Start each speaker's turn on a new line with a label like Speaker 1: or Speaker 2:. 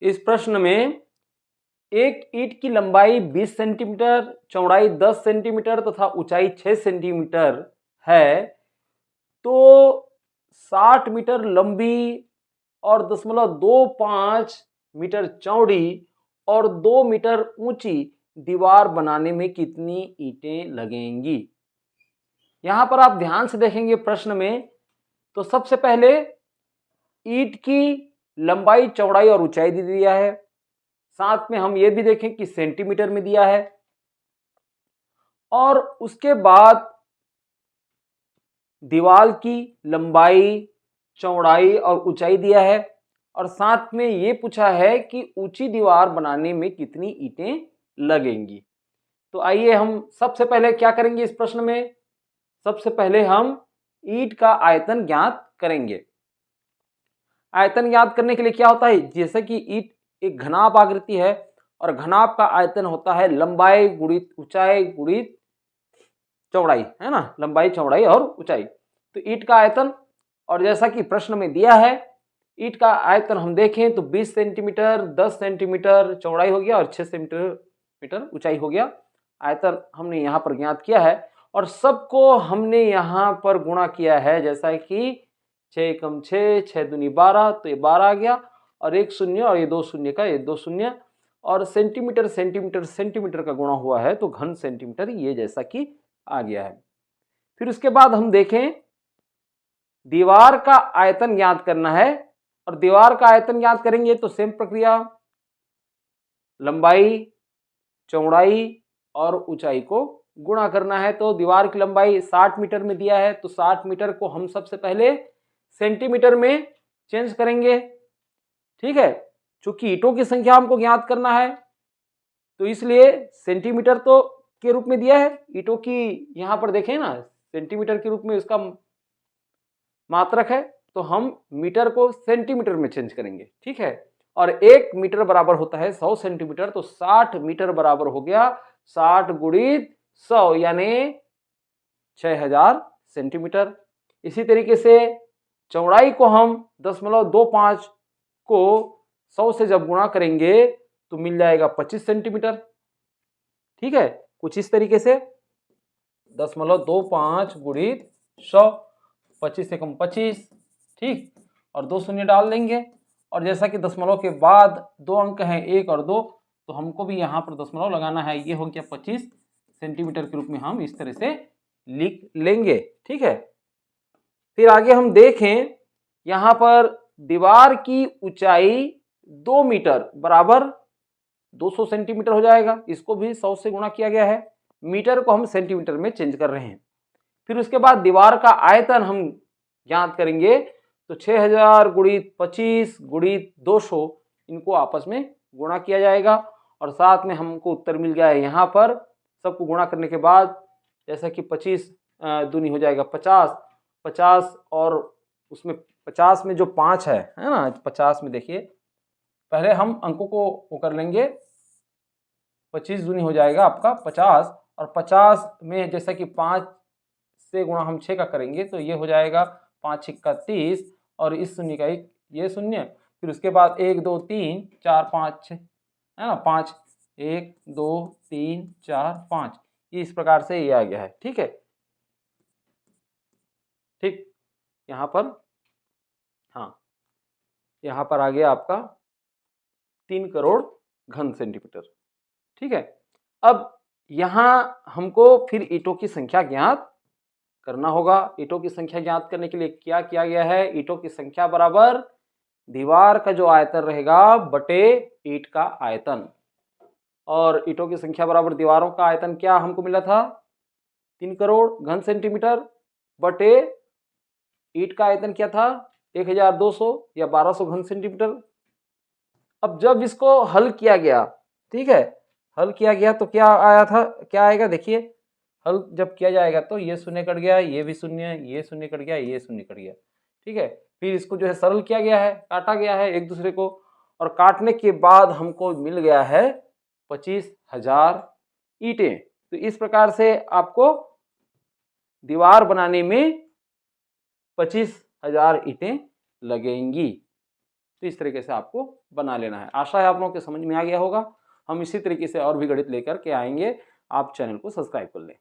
Speaker 1: इस प्रश्न में एक ईंट की लंबाई 20 सेंटीमीटर, चौड़ाई 10 सेंटीमीटर तथा ऊंचाई 6 सेंटीमीटर है, तो 60 मीटर लंबी और 0.25 मीटर चौड़ी और 2 मीटर ऊंची दीवार बनाने में कितनी ईंटें लगेंगी। यहां पर आप ध्यान से देखेंगे प्रश्न में, तो सबसे पहले ईंट की लंबाई, चौड़ाई और ऊंचाई दे दिया है, साथ में हम ये भी देखें कि सेंटीमीटर में दिया है, और उसके बाद दीवार की लंबाई, चौड़ाई और ऊंचाई दिया है, और साथ में ये पूछा है कि ऊंची दीवार बनाने में कितनी ईंटें लगेंगी। तो आइए हम सबसे पहले क्या करेंगे इस प्रश्न में, सबसे पहले हम ईंट का आयतन ज्ञात करेंगे। आयतन ज्ञात करने के लिए क्या होता है, जैसे कि ईंट एक घनाभ आकृति है और घनाभ का आयतन होता है लंबाई गुणित ऊंचाई गुणित चौड़ाई, है ना, लंबाई, चौड़ाई और ऊंचाई। तो ईंट का आयतन, और जैसा कि प्रश्न में दिया है, ईंट का आयतन हम देखें तो 20 सेंटीमीटर, 10 सेंटीमीटर चौड़ाई हो गया और 6 सेंटीमीटर ऊंचाई हो गया। आयतन हमने यहाँ पर ज्ञात किया है और सबको हमने यहाँ पर गुणा किया है, जैसा कि 6 कम 6, 6 दूनी 12, तो ये 12 आ गया, और एक शून्य और ये दो शून्य का ये दो शून्य, और सेंटीमीटर सेंटीमीटर सेंटीमीटर का गुणा हुआ है तो घन सेंटीमीटर, ये जैसा कि आ गया है। फिर उसके बाद हम देखें दीवार का आयतन ज्ञात करना है, और दीवार का आयतन ज्ञात करेंगे तो सेम प्रक्रिया, लंबाई, चौड़ाई और ऊंचाई को गुणा करना है। तो दीवार की लंबाई 60 मीटर में दिया है, तो 60 मीटर को हम सबसे पहले सेंटीमीटर में चेंज करेंगे, ठीक है, चूंकि ईंटों की संख्या हमको ज्ञात करना है तो इसलिए सेंटीमीटर तो के रूप में दिया है, ईंटों की यहां पर देखें ना सेंटीमीटर के रूप में इसका मात्रक है, तो हम मीटर को सेंटीमीटर में चेंज करेंगे, ठीक है, और 1 मीटर बराबर होता है 100 सेंटीमीटर, तो 60 मीटर बराबर हो गया 60 गुणित 100 यानी 6000 सेंटीमीटर। इसी तरीके से चौड़ाई को हम 0.25 को 100 से जब गुणा करेंगे तो मिल जाएगा 25 सेंटीमीटर, ठीक है, कुछ इस तरीके से 0.25 गुणित 100, 25 एकम 25, ठीक, और दो शून्य डाल देंगे, और जैसा कि दशमलव के बाद दो अंक हैं 1 और 2, तो हमको भी यहाँ पर दशमलव लगाना है, ये हो गया 25 सेंटीमीटर के रूप में हम इस तरह से लिख लेंगे, ठीक है। फिर आगे हम देखें, यहाँ पर दीवार की ऊंचाई 2 मीटर बराबर 200 सेंटीमीटर हो जाएगा, इसको भी 100 से गुणा किया गया है, मीटर को हम सेंटीमीटर में चेंज कर रहे हैं। फिर उसके बाद दीवार का आयतन हम ज्ञात करेंगे, तो 6000 गुणित 25 गुणित 200, इनको आपस में गुणा किया जाएगा, और साथ में हमको उत्तर मिल गया है यहाँ पर, सबको गुणा करने के बाद जैसा कि 25 दूनी हो जाएगा 50, 50 और उसमें 50 में जो 5 है ना, 50 में देखिए पहले हम अंकों को वो कर लेंगे, 25 दूनी हो जाएगा आपका 50, और 50 में जैसा कि 5 से गुणा हम 6 का करेंगे तो ये हो जाएगा 5 छिक्का 30, और इस शून्य का एक ये शून्य, फिर उसके बाद 1 2 3 4 5 6 है ना, 5 1 2 3 4 5, इस प्रकार से ये आ गया है, ठीक है, ठीक, यहाँ पर, हाँ, यहाँ पर आ गया आपका 3 करोड़ घन सेंटीमीटर, ठीक है। अब यहाँ हमको फिर ईंटों की संख्या ज्ञात करना होगा। ईंटों की संख्या ज्ञात करने के लिए क्या किया गया है, ईंटों की संख्या बराबर दीवार का जो आयतन रहेगा बटे ईंट का आयतन, और ईंटों की संख्या बराबर दीवारों का आयतन क्या हमको मिला था, 3 करोड़ घन सेंटीमीटर, बटे ईंट का आयतन क्या था 1200 या 1200 घन सेंटीमीटर। अब जब इसको हल किया गया, ठीक है, हल किया गया तो क्या आया था, क्या आएगा देखिए, हल जब किया जाएगा तो ये शून्य कट गया, ये भी शून्य, ये शून्य कट गया, ये शून्य कट गया, ठीक है। फिर इसको जो है सरल किया गया है, काटा गया है एक दूसरे को, और काटने के बाद हमको मिल गया है 25,000 ईंटें। तो इस प्रकार से आपको दीवार बनाने में 25,000 ईंटें लगेंगी। तो इस तरीके से आपको बना लेना है। आशा है आप लोगों के समझ में आ गया होगा। हम इसी तरीके से और भी गणित लेकर के आएंगे, आप चैनल को सब्सक्राइब कर लें।